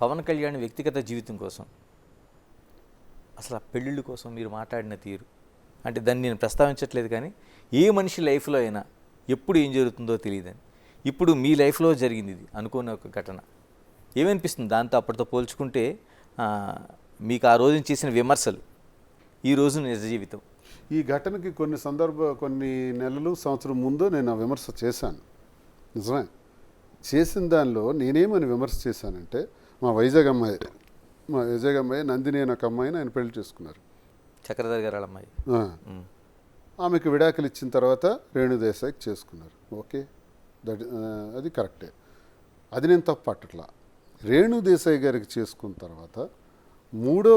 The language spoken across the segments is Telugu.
పవన్ కళ్యాణ్ వ్యక్తిగత జీవితం కోసం అసలు ఆ పెళ్ళిళ్ళ కోసం మీరు మాట్లాడిన తీరు అంటే దాన్ని నేను ప్రస్తావించట్లేదు, కానీ ఏ మనిషి లైఫ్లో అయినా ఎప్పుడు ఏం జరుగుతుందో తెలియదని. ఇప్పుడు మీ లైఫ్లో జరిగింది ఇది అనుకోని ఒక ఘటన. ఏమనిపిస్తుంది దాంతో అప్పటితో పోల్చుకుంటే? మీకు ఆ రోజున చేసిన విమర్శలు, ఈ రోజు నిజ జీవితం. ఈ ఘటనకి కొన్ని నెలలు సంవత్సరం ముందు నేను ఆ విమర్శ చేశాను. నిజమే, చేసిన దానిలో నేనేమని విమర్శ చేశానంటే, మా వైజాగ్ అమ్మాయి నందిని అనే ఒక అమ్మాయిని ఆయన పెళ్లి చేసుకున్నారు, చక్రధర్ గారు వాళ్ళ అమ్మాయి. ఆమెకు విడాకులు ఇచ్చిన తర్వాత రేణుదేశాయికి చేసుకున్నారు. ఓకే, అది కరెక్టే, అది నేను తప్పు పట్టట్లా. రేణుదేశాయి గారికి చేసుకున్న తర్వాత మూడో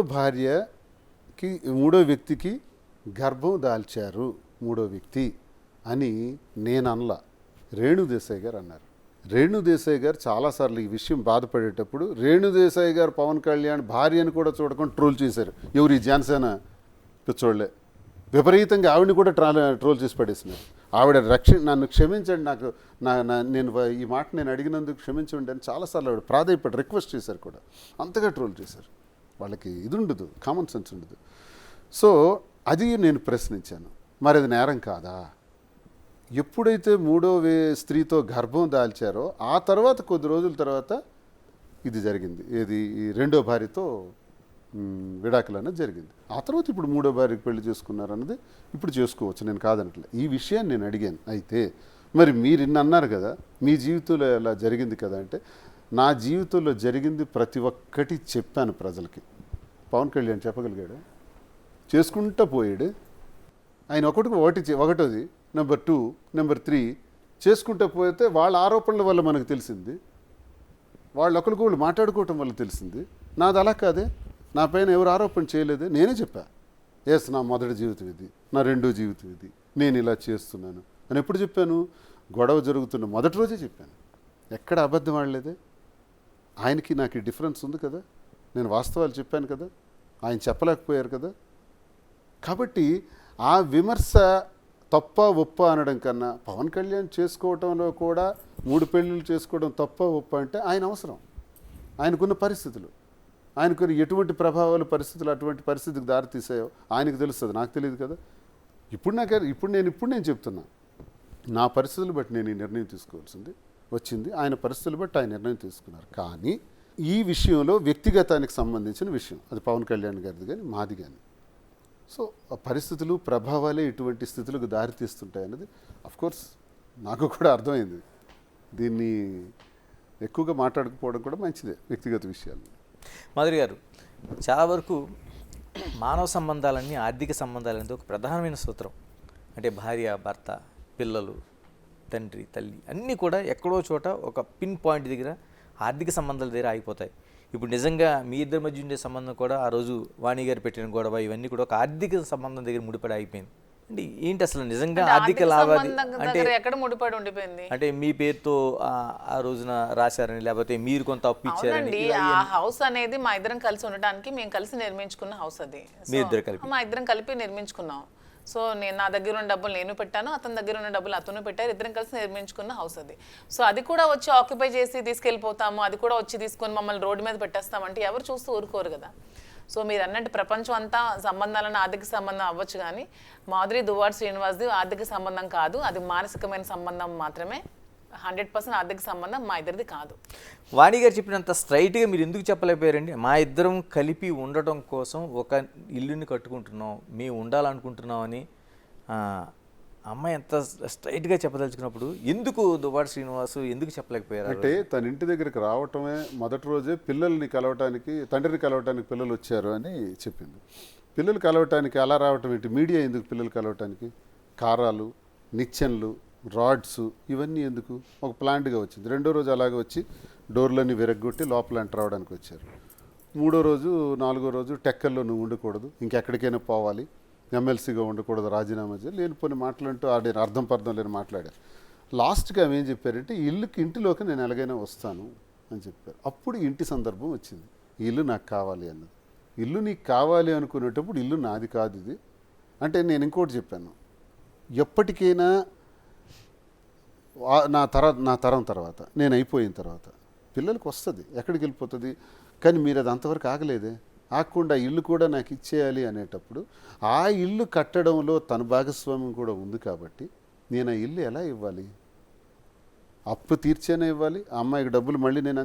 వ్యక్తికి గర్భం దాల్చారు మూడో వ్యక్తి అని నేను అనలా, రేణుదేశాయి గారు అన్నారు. రేణుదేశాయి గారు చాలాసార్లు ఈ విషయం బాధపడేటప్పుడు రేణుదేశాయి గారు పవన్ కళ్యాణ్ భార్యను కూడా చూడకుండా ట్రోల్ చేశారు. ఎవరు ఈ జాన్సేన పిచ్చోళ్లే, విపరీతంగా ఆవిడని కూడా ట్రోల్ చేసి పడేసినారు. ఆవిడ నన్ను క్షమించండి, నేను ఈ మాట నేను అడిగినందుకు క్షమించండి అని చాలాసార్లు ఆవిడ ప్రాధాయపడి రిక్వెస్ట్ చేశారు కూడా. అంతగా ట్రోల్ చేశారు. వాళ్ళకి ఇది ఉండదు, కామన్ సెన్స్ ఉండదు. సో అది నేను ప్రశ్నించాను, మరి అది నేరం కాదా? ఎప్పుడైతే మూడో స్త్రీతో గర్భం దాల్చారో ఆ తర్వాత కొద్ది రోజుల తర్వాత ఇది జరిగింది. ఏది, ఈ రెండో భార్యతో విడాకులు అనేది జరిగింది. ఆ తర్వాత ఇప్పుడు మూడో భార్యకి పెళ్లి చేసుకున్నారు అన్నది ఇప్పుడు చేసుకోవచ్చు, నేను కాదనట్లే. ఈ విషయాన్ని నేను అడిగాను. అయితే మరి మీరు ఇన్ని అన్నారు కదా, మీ జీవితంలో ఎలా జరిగింది కదా అంటే, నా జీవితంలో జరిగింది ప్రతి ఒక్కటి చెప్పాను ప్రజలకి. పవన్ కళ్యాణ్ చెప్పగలిగాడు, చేసుకుంటూ పోయాడు. ఆయన ఒకటోది, నెంబర్ 2, నెంబర్ 3 చేసుకుంటూ పోతే వాళ్ళ ఆరోపణల వల్ల మనకు తెలిసింది, వాళ్ళు ఒకరికొకళ్ళు మాట్లాడుకోవటం వల్ల తెలిసింది. నాది అలా కాదే, నా పైన ఎవరు ఆరోపణ చేయలేదే, నేనే చెప్పా. నా మొదటి జీవితం ఇది, నా రెండో జీవితం ఇది, నేను ఇలా చేస్తున్నాను అని ఎప్పుడు చెప్పాను? గొడవ జరుగుతున్న మొదటి రోజే చెప్పాను. ఎక్కడ అబద్ధం ఆడలేదే. ఆయనకి నాకు డిఫరెన్స్ ఉంది కదా, నేను వాస్తవాలు చెప్పాను కదా, ఆయన చెప్పలేకపోయారు కదా. కాబట్టి ఆ విమర్శ తప్ప ఒప్ప అనడం కన్నా, పవన్ కళ్యాణ్ చేసుకోవటంలో కూడా 3 పెళ్ళిళ్ళు చేసుకోవడం తప్ప ఒప్ప అంటే ఆయన అవసరం, ఆయనకున్న పరిస్థితులు, ఆయనకున్న ఎటువంటి ప్రభావాలు పరిస్థితులు అటువంటి పరిస్థితికి దారితీసాయో ఆయనకు తెలుస్తుంది, నాకు తెలియదు కదా. ఇప్పుడు నేను చెప్తున్నా, నా పరిస్థితులు బట్టి నేను ఈ నిర్ణయం తీసుకోవాల్సింది వచ్చింది, ఆయన పరిస్థితులు బట్టి ఆయన నిర్ణయం తీసుకున్నారు. కానీ ఈ విషయంలో వ్యక్తిగతానికి సంబంధించిన విషయం, అది పవన్ కళ్యాణ్ గారిది కానీ మాది కానీ. సో ఆ పరిస్థితులు ప్రభావాలే ఇటువంటి స్థితులకు దారితీస్తుంటాయి అన్నది అఫ్కోర్స్ నాకు కూడా అర్థమైంది. దీన్ని ఎక్కువగా మాట్లాడకపోవడం కూడా మంచిదే, వ్యక్తిగత విషయాలు. మాధురి గారు, చాలా వరకు మానవ సంబంధాలన్నీ ఆర్థిక సంబంధాలు అనేది ఒక ప్రధానమైన సూత్రం. అంటే భార్య, భర్త, పిల్లలు, తండ్రి, తల్లి అన్నీ కూడా ఎక్కడో చోట ఒక పిన్ పాయింట్ దగ్గర ఆర్థిక సంబంధాల దగ్గర ఆగిపోతాయి. ఇప్పుడు నిజంగా మీ ఇద్దరి మధ్య ఉండే సంబంధం కూడా ఆ రోజు వాణి గారు పెట్టిన గొడవ ఇవన్నీ కూడా ఒక ఆర్థిక సంబంధం దగ్గర ముడిపడి అయిపోయింది. అంటే ఏంటి అసలు నిజంగా ఆర్థిక లావాదేవీ ఎక్కడ ముడిపడి ఉండిపోయింది? అంటే మీ పేరుతో ఆ రోజున రాశారని, లేకపోతే మీరు కొంత అప్పు ఇచ్చారని. ఆ హౌస్ అనేది మా ఇద్దరం కలిసి ఉండడానికి మేము కలిసి నిర్మించుకున్న హౌస్ అది. మా ఇద్దరం కలిపి నిర్మించుకున్నాం. సో నా దగ్గర ఉన్న డబ్బులు నేను పెట్టాను, అతని దగ్గర ఉన్న డబ్బులు అతను పెట్టారు, ఇద్దరం కలిసి నిర్మించుకున్న హౌస్ అది. సో అది కూడా వచ్చి ఆక్యుపై చేసి తీసుకెళ్ళిపోతాము, అది కూడా వచ్చి తీసుకొని మమ్మల్ని రోడ్డు మీద పెట్టేస్తామంటే ఎవరు చూస్తూ ఊరుకోరు కదా. సో మీరు అన్నట్టు ప్రపంచం అంతా సంబంధాలను ఆర్థిక సంబంధం అవ్వచ్చు, కానీ మాధురి దువ్వాడ శ్రీనివాస్ది ఆర్థిక సంబంధం కాదు, అది మానసికమైన సంబంధం మాత్రమే. 100% ఆర్థిక సంబంధం మా ఇద్దరిది కాదు. వాణి గారు చెప్పినంత స్ట్రైట్గా మీరు ఎందుకు చెప్పలేకపోయారండి? మా ఇద్దరం కలిపి ఉండటం కోసం ఒక ఇల్లుని కట్టుకుంటున్నాం, మేము ఉండాలనుకుంటున్నాం అని అమ్మాయి ఎంత స్ట్రైట్గా చెప్పదలుచుకున్నప్పుడు ఎందుకు దువ్వాడ శ్రీనివాసు ఎందుకు చెప్పలేకపోయారు? అంటే తన ఇంటి దగ్గరికి రావటమే మొదటి రోజే తండ్రిని కలవటానికి పిల్లలు వచ్చారు అని చెప్పింది. పిల్లలు కలవటానికి అలా రావటం ఏంటి? మీడియా ఎందుకు పిల్లలు కలవటానికి? కారాలు, నిచ్చెన్లు, రాడ్స్ ఇవన్నీ ఎందుకు? ఒక ప్లాంట్గా వచ్చింది. రెండో రోజు అలాగే వచ్చి డోర్లన్నీ విరగ్గొట్టి లోపల ఎంటర్ అవడానికి వచ్చారు. మూడో రోజు, నాలుగో రోజు టెక్కల్లో నువ్వు ఉండకూడదు, ఇంకెక్కడికైనా పోవాలి, ఎమ్మెల్సీగా ఉండకూడదు, రాజీనామా చేయాలి, లేనిపోని మాటలంటూ ఆడిన అర్థం పర్థం లేని మాట్లాడారు. లాస్ట్గా ఆమె ఏం చెప్పారంటే, ఇంటిలోకి నేను ఎలాగైనా వస్తాను అని చెప్పారు. అప్పుడు ఇంటి సందర్భం వచ్చింది, ఈ ఇల్లు నాకు కావాలి అన్నది. ఇల్లు నీకు కావాలి అనుకునేటప్పుడు ఇల్లు నాది కాదు ఇది అంటే. నేను ఇంకోటి చెప్పాను, ఎప్పటికైనా నా తరం తర్వాత, నేను అయిపోయిన తర్వాత పిల్లలకి వస్తుంది, ఎక్కడికి వెళ్ళిపోతుంది. కానీ మీరు అది అంతవరకు ఆగలేదే, ఆగకుండా ఇల్లు కూడా నాకు ఇచ్చేయాలి అనేటప్పుడు ఆ ఇల్లు కట్టడంలో తన భాగస్వామ్యం కూడా ఉంది కాబట్టి నేను ఆ ఇల్లు ఎలా ఇవ్వాలి? అప్పు తీర్చేనే ఇవ్వాలి, ఆ అమ్మాయికి డబ్బులు మళ్ళీ నేను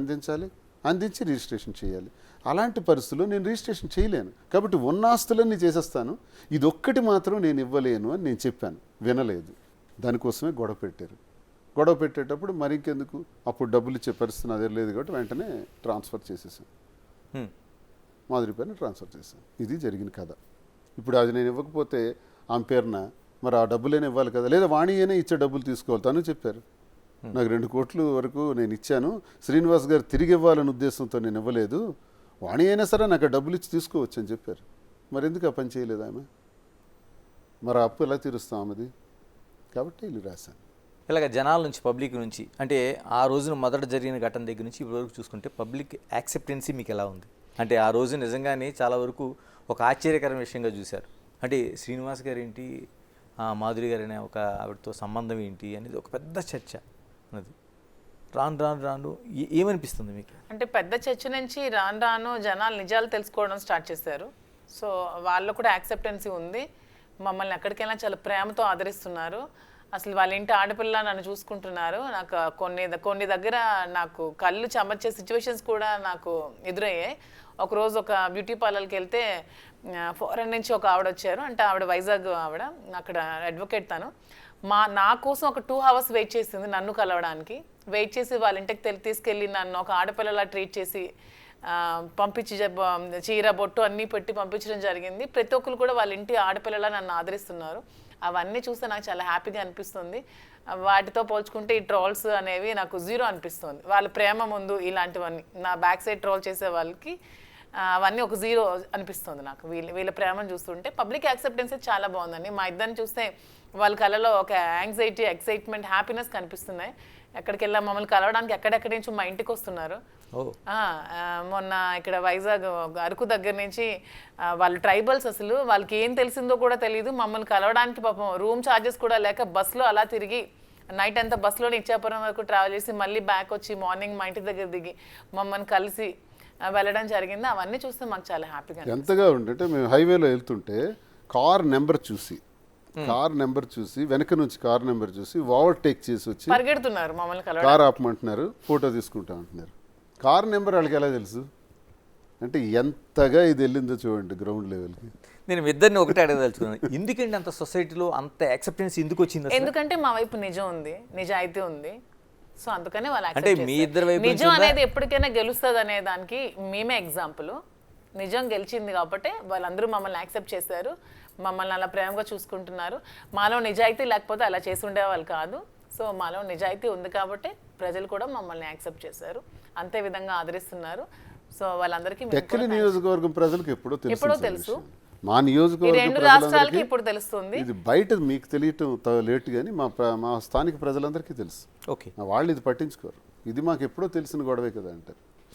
అందించి రిజిస్ట్రేషన్ చేయాలి. అలాంటి పరిస్థితుల్లో నేను రిజిస్ట్రేషన్ చేయలేను కాబట్టి ఉన్న ఆస్తులన్నీ చేసేస్తాను, ఇది ఒక్కటి మాత్రం నేను ఇవ్వలేను అని నేను చెప్పాను. వినలేదు, దానికోసమే గొడవ పెట్టారు. గొడవ పెట్టేటప్పుడు మరి ఇంకెందుకు, అప్పుడు డబ్బులు ఇచ్చే పరిస్థితి నా దగ్గర లేదు కాబట్టి వెంటనే ట్రాన్స్ఫర్ చేసేసాను, మాధురి పేరున ట్రాన్స్ఫర్ చేశాను. ఇది జరిగిన కథ. ఇప్పుడు అది నేను ఇవ్వకపోతే ఆమె పేరున మరి ఆ డబ్బులేనే ఇవ్వాలి కదా, లేదా వాణియేనే ఇచ్చే డబ్బులు తీసుకోవాలి. తను చెప్పారు నాకు 2 కోట్ల వరకు నేను ఇచ్చాను, శ్రీనివాస్ గారు తిరిగి ఇవ్వాలనే ఉద్దేశంతో నేను ఇవ్వలేదు, వాణి అయినా సరే నాకు ఆ డబ్బులు ఇచ్చి తీసుకోవచ్చు అని చెప్పారు. మరి ఎందుకు ఆ పని చేయలేదు ఆమె? మరి ఆ అప్పు ఎలా తీరుస్తాం ఆమెది? కాబట్టి ఇల్లు రాశాను. ఇలాగ జనాల నుంచి, పబ్లిక్ నుంచి, అంటే ఆ రోజున మొదట జరిగిన ఘటన దగ్గర నుంచి ఇప్పటివరకు చూసుకుంటే పబ్లిక్ యాక్సెప్టెన్సీ మీకు ఎలా ఉంది? అంటే ఆ రోజు నిజంగానే చాలా వరకు ఒక ఆశ్చర్యకరమైన విషయంగా చూశారు. అంటే శ్రీనివాస్ గారు ఏంటి, మాధురి గారు అనే ఒక ఆవిడతో సంబంధం ఏంటి అనేది ఒక పెద్ద చర్చ అన్నది. రాను ఏమనిపిస్తుంది మీకు? అంటే పెద్ద చర్చ నుంచి రాను జనాలు నిజాలు తెలుసుకోవడం స్టార్ట్ చేశారు. సో వాళ్ళు కూడా యాక్సెప్టెన్సీ ఉంది, మమ్మల్ని ఎక్కడికైనా చాలా ప్రేమతో ఆదరిస్తున్నారు. అసలు వాళ్ళ ఇంటి ఆడపిల్ల నన్ను చూసుకుంటున్నారు. నాకు కొన్ని దగ్గర నాకు కళ్ళు చెమర్చే సిచ్యువేషన్స్ కూడా నాకు ఎదురయ్యాయి. ఒకరోజు ఒక బ్యూటీ పార్లర్కి వెళ్తే ఫారెన్ నుంచి ఒక ఆవిడ వచ్చారు. అంటే ఆవిడ వైజాగ్ ఆవిడ, అక్కడ అడ్వకేట్ తను. నా కోసం ఒక 2 hours వెయిట్ చేసింది నన్ను కలవడానికి. వెయిట్ చేసి వాళ్ళ ఇంటికి తీసుకెళ్ళి నన్ను ఒక ఆడపిల్లలా ట్రీట్ చేసి పంపించి చీర బొట్టు అన్నీ పెట్టి పంపించడం జరిగింది. ప్రతి ఒక్కరు కూడా వాళ్ళ ఇంటి ఆడపిల్లలా నన్ను ఆదరిస్తున్నారు. అవన్నీ చూస్తే నాకు చాలా హ్యాపీగా అనిపిస్తుంది. వాటితో పోల్చుకుంటే ఈ ట్రోల్స్ అనేవి నాకు 0 అనిపిస్తుంది. వాళ్ళ ప్రేమ ముందు ఇలాంటివన్నీ నా బ్యాక్ సైడ్ ట్రోల్ చేసే వాళ్ళకి అవన్నీ ఒక 0 అనిపిస్తుంది నాకు. వీళ్ళ ప్రేమను చూస్తుంటే పబ్లిక్ యాక్సెప్టెన్స్ చాలా బాగుందండి. మా ఇద్దరిని చూస్తే వాళ్ళ కళలో ఒక యాంగ్జైటీ, ఎక్సైట్మెంట్, హ్యాపీనెస్ కనిపిస్తున్నాయి. ఎక్కడికి వెళ్ళా మమ్మల్ని కలవడానికి ఎక్కడెక్కడి నుంచి మా ఇంటికి వస్తున్నారు. మొన్న ఇక్కడ వైజాగ్ అరకు దగ్గర నుంచి వాళ్ళు ట్రైబల్స్, అసలు వాళ్ళకి ఏం తెలిసిందో కూడా తెలియదు, మమ్మల్ని కలవడానికి పాపం రూమ్ ఛార్జెస్ కూడా లేక బస్సులో అలా తిరిగి నైట్ అంతా బస్సులోనే ఇచ్చాపురం వరకు ట్రావెల్ చేసి మళ్ళీ బ్యాక్ వచ్చి మార్నింగ్ మా ఇంటి దగ్గర దిగి మమ్మల్ని కలిసి వెళ్ళడం జరిగింది. అవన్నీ చూస్తే మాకు చాలా హ్యాపీగా ఎంతగా ఉంటే మేము హైవేలో వెళ్తుంటే కార్ నెంబర్ చూసి వెనక నుంచి కార్ నెంబర్ చూసి ఓవర్టేక్ చేసి వచ్చి పరిగెడుతున్నారు, మమ్మల్ని కార్ ఆపమంటున్నారు, ఫోటో తీసుకుంటా అంటున్నారు. కార్ నెంబర్ వాళ్ళకి ఎలా తెలుసు అంటే ఎంతగా ఇది వెళ్ళిందో చూడండి గ్రౌండ్ లెవెల్కి. నేను ఇద్దరిని ఒకటే అడగదలుచుకున్నాను, ఎందుకంటే అంత సొసైటీలో అంత యాక్సెప్టెన్స్ ఎందుకు వచ్చింది? ఎందుకంటే మా వైపు నిజం ఉంది, నిజాయితీ ఉంది. సో అందుకనే వాళ్ళు అంటే మీ ఇద్దరు వైపు నిజం అనేది ఎప్పటికైనా గెలుస్తుంది అనే దానికి మేమే ఎగ్జాంపుల్. నిజం గెలిచింది కాబట్టి వాళ్ళందరూ మమ్మల్ని యాక్సెప్ట్ చేశారు, మమ్మల్ని అలా ప్రేమగా చూసుకుంటున్నారు. మాలో నిజాయితీ లేకపోతే అలా చేసి ఉండేవాళ్ళు కాదు. సో మాలో నిజాయితీ ఉంది కాబట్టి ప్రజలు కూడా మమ్మల్ని యాక్సెప్ట్ చేశారు, అంతే విధంగా ఆదరిస్తున్నారు. సో వాళ్ళందరికీ టెక్కలి నియోజకవర్గం ప్రజలకు ఎప్పుడో తెలుసు, మా 2 నియోజకవర్గం రాష్ట్రాలకి ఇప్పుడు తెలుస్తుంది. ఇది బయట మీకు తెలియటం లేట్ కానీ మా స్థానిక ప్రజలందరికీ తెలుసు. ఓకే, వాళ్ళు ఇది పట్టించుకోరు, ఇది మాకు ఎప్పుడో తెలిసిన గొడవే కదా అంటారు.